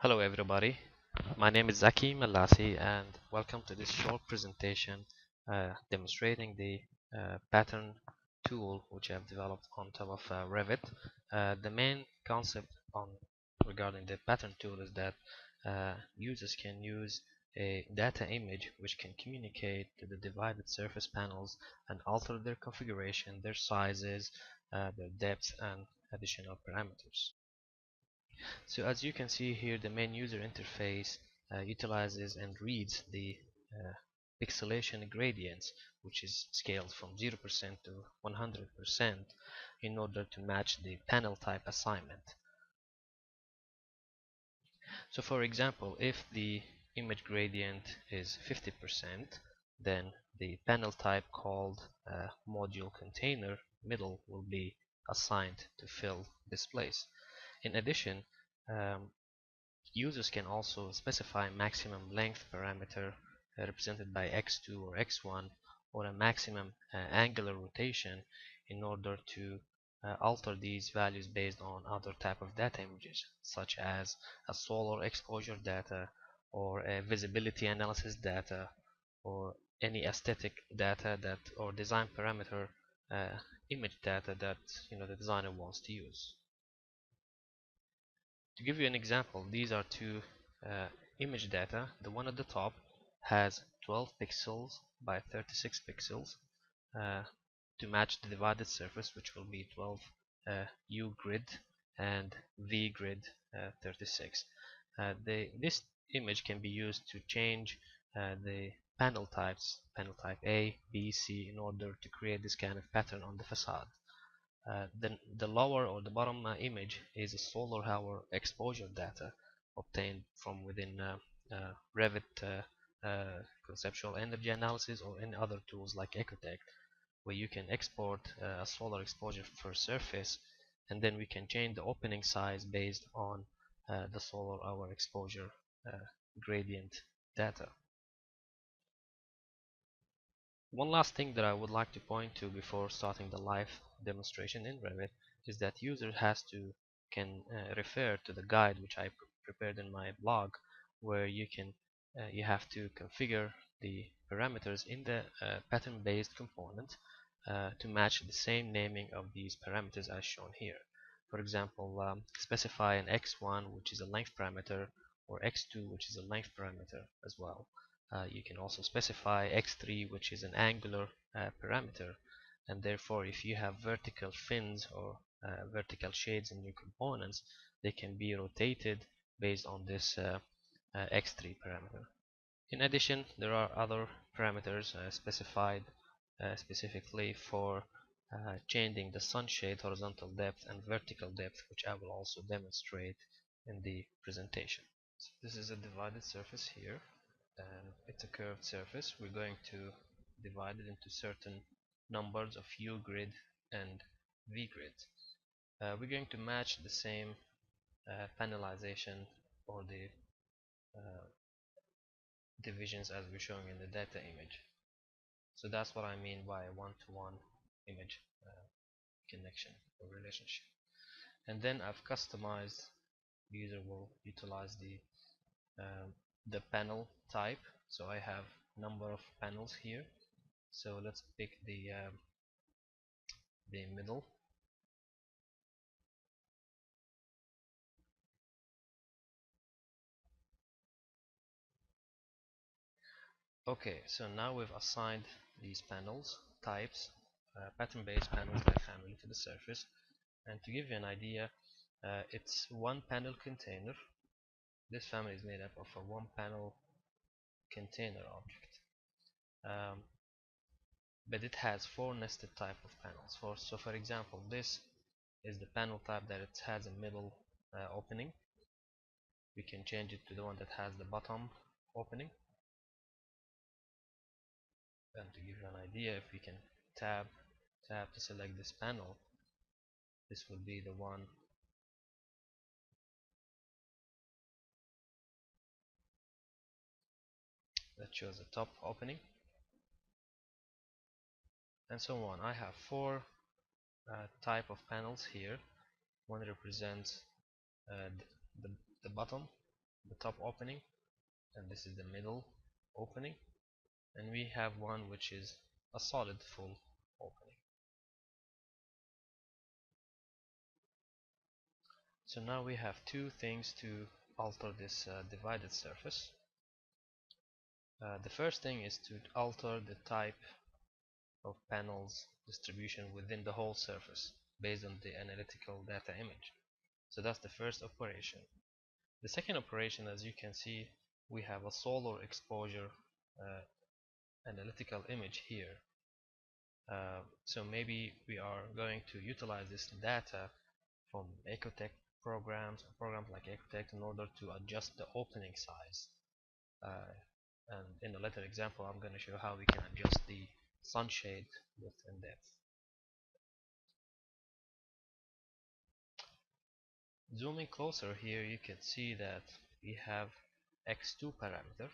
Hello everybody, my name is Zaki Malasi and welcome to this short presentation demonstrating the pattern tool which I have developed on top of Revit. The main concept regarding the pattern tool is that users can use a data image which can communicate to the divided surface panels and alter their configuration, their sizes, their depth and additional parameters. So as you can see here, the main user interface utilizes and reads the uh, pixelation gradients, which is scaled from 0% to 100% in order to match the panel type assignment. So for example, if the image gradient is 50%, then the panel type called module container middle will be assigned to fill this place. In addition, um, users can also specify maximum length parameter represented by x2 or x1 or a maximum angular rotation in order to alter these values based on other type of data images such as a solar exposure data or a visibility analysis data or any aesthetic data that or design parameter image data that the designer wants to use. To give you an example, these are two image data. The one at the top has 12 pixels by 36 pixels to match the divided surface, which will be 12 U grid and V grid 36. This image can be used to change the panel types, panel type A, B, C, in order to create this kind of pattern on the facade. Then the lower or the bottom image is a solar hour exposure data obtained from within Revit conceptual energy analysis or any other tools like Ecotech, where you can export a solar exposure per surface, and then we can change the opening size based on the solar hour exposure gradient data. One last thing that I would like to point to before starting the live demonstration in Revit is that user can refer to the guide which I prepared in my blog, where you have to configure the parameters in the pattern-based component to match the same naming of these parameters as shown here. For example, specify an x1 which is a length parameter or x2 which is a length parameter as well. You can also specify x3 which is an angular parameter, and therefore if you have vertical fins or vertical shades in your components, they can be rotated based on this x3 parameter. In addition, there are other parameters specified specifically for changing the sunshade horizontal depth and vertical depth, which I will also demonstrate in the presentation. So this is a divided surface here, and it's a curved surface. We're going to divide it into certain numbers of U grid and V grid. We're going to match the same panelization or the uh, divisions as we're showing in the data image. So that's what I mean by a one-to-one image connection or relationship. And then I've customized. User will utilize the panel type. So I have number of panels here. So let's pick the middle. Okay, so now we've assigned these panels types, pattern-based panels by family to the surface. And to give you an idea, it's one panel container. This family is made up of a one panel container object, um, but it has four nested type of panels. So for example, this is the panel type that it has a middle opening. We can change it to the one that has the bottom opening. And to give you an idea, if we can tab to select this panel, this will be the one that shows the top opening, and so on. I have four type of panels here. One represents the, the bottom, the top opening, and this is the middle opening, and we have one which is a solid full opening. So now we have two things to alter this divided surface. The first thing is to alter the type of panels distribution within the whole surface based on the analytical data image. So that's the first operation. The second operation, as you can see, we have a solar exposure analytical image here. So maybe we are going to utilize this data from Ecotech programs like Ecotech in order to adjust the opening size. And in a later example, I'm going to show how we can adjust the sunshade width and depth. Zooming closer here, you can see that we have x2 parameter,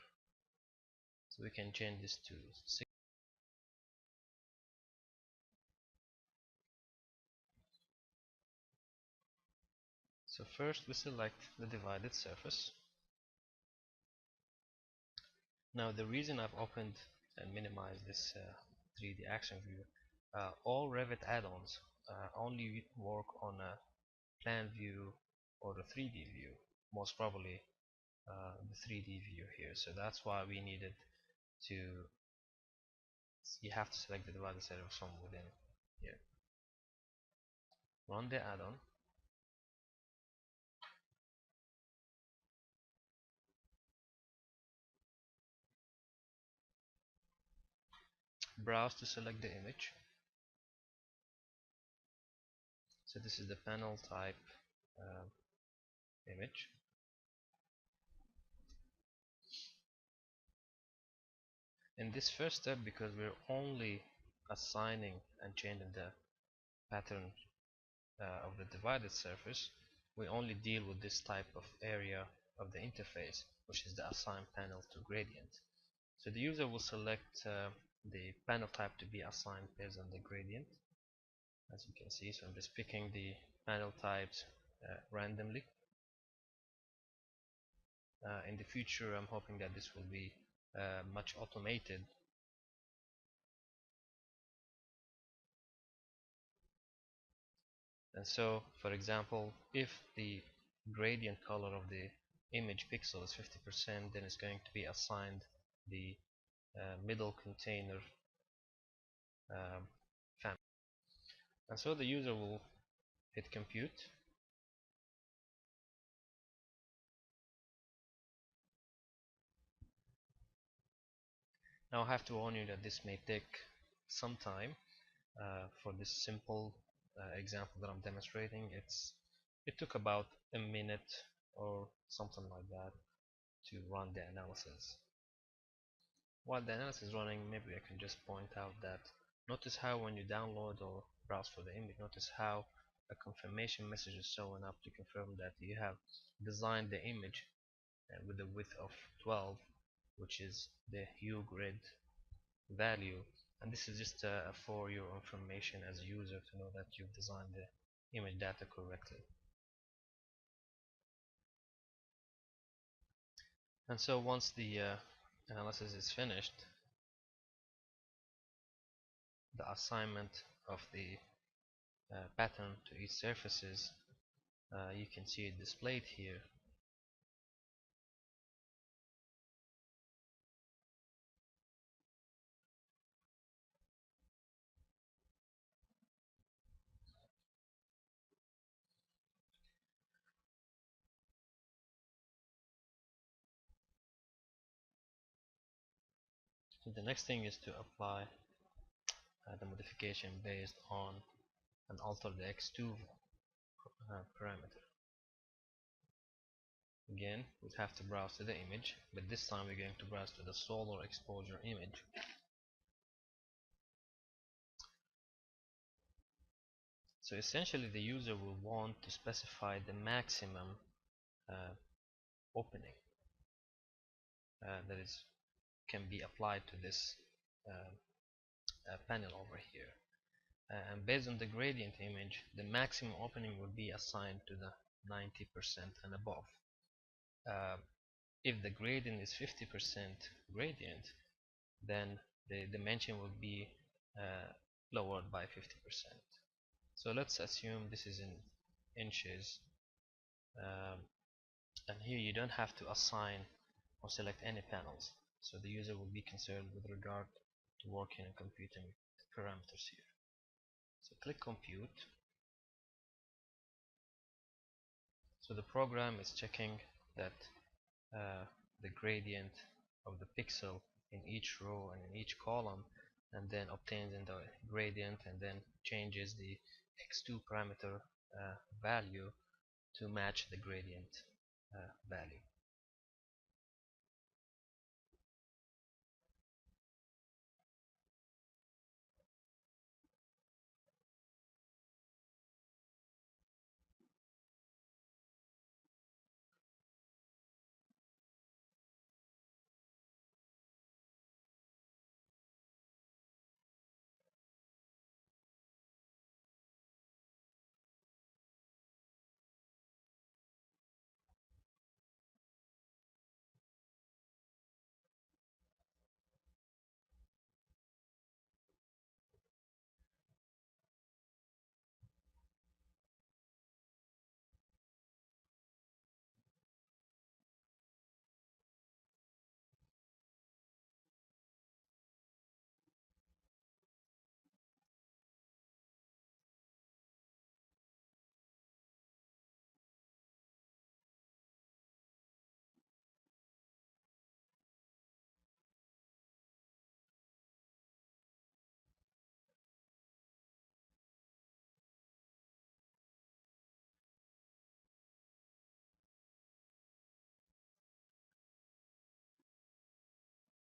so we can change this to 6. So first we select the divided surface. Now the reason I've opened and minimized this 3D action view, all Revit add-ons only work on a plan view or a 3D view, most probably the 3D view here. So that's why we needed to, you have to select the divided surface from within here. Run the add-on. Browse to select the image. So this is the panel type image. In this first step, because we're only assigning and changing the pattern of the divided surface, we only deal with this type of area of the interface, which is the assigned panel to gradient. So the user will select the panel type to be assigned based on the gradient, as you can see. So I'm just picking the panel types randomly. In the future, I'm hoping that this will be much automated. And so, for example, if the gradient color of the image pixel is 50%, then it's going to be assigned the middle container family. And so the user will hit compute. Now I have to warn you that this may take some time. For this simple example that I'm demonstrating, it took about a minute or something like that to run the analysis. While the analysis is running, maybe I can just point out that notice how when you download or browse for the image, notice how a confirmation message is showing up to confirm that you have designed the image with a width of 12, which is the hue grid value, and this is just for your information as a user to know that you've designed the image data correctly. And so once the analysis is finished, the assignment of the pattern to each surfaces, you can see it displayed here. So the next thing is to apply the modification based on and alter the x2 parameter. Again, we have to browse to the image, but this time we're going to browse to the solar exposure image. So essentially the user will want to specify the maximum opening that is can be applied to this panel over here. And based on the gradient image, the maximum opening will be assigned to the 90% and above. if the gradient is 50% gradient, then the dimension will be lowered by 50%. So let's assume this is in inches, um, and here you don't have to assign or select any panels, so the user will be concerned with regard to working and computing the parameters here. So click compute. So the program is checking that the gradient of the pixel in each row and in each column, and then obtains in the gradient and then changes the x2 parameter value to match the gradient value.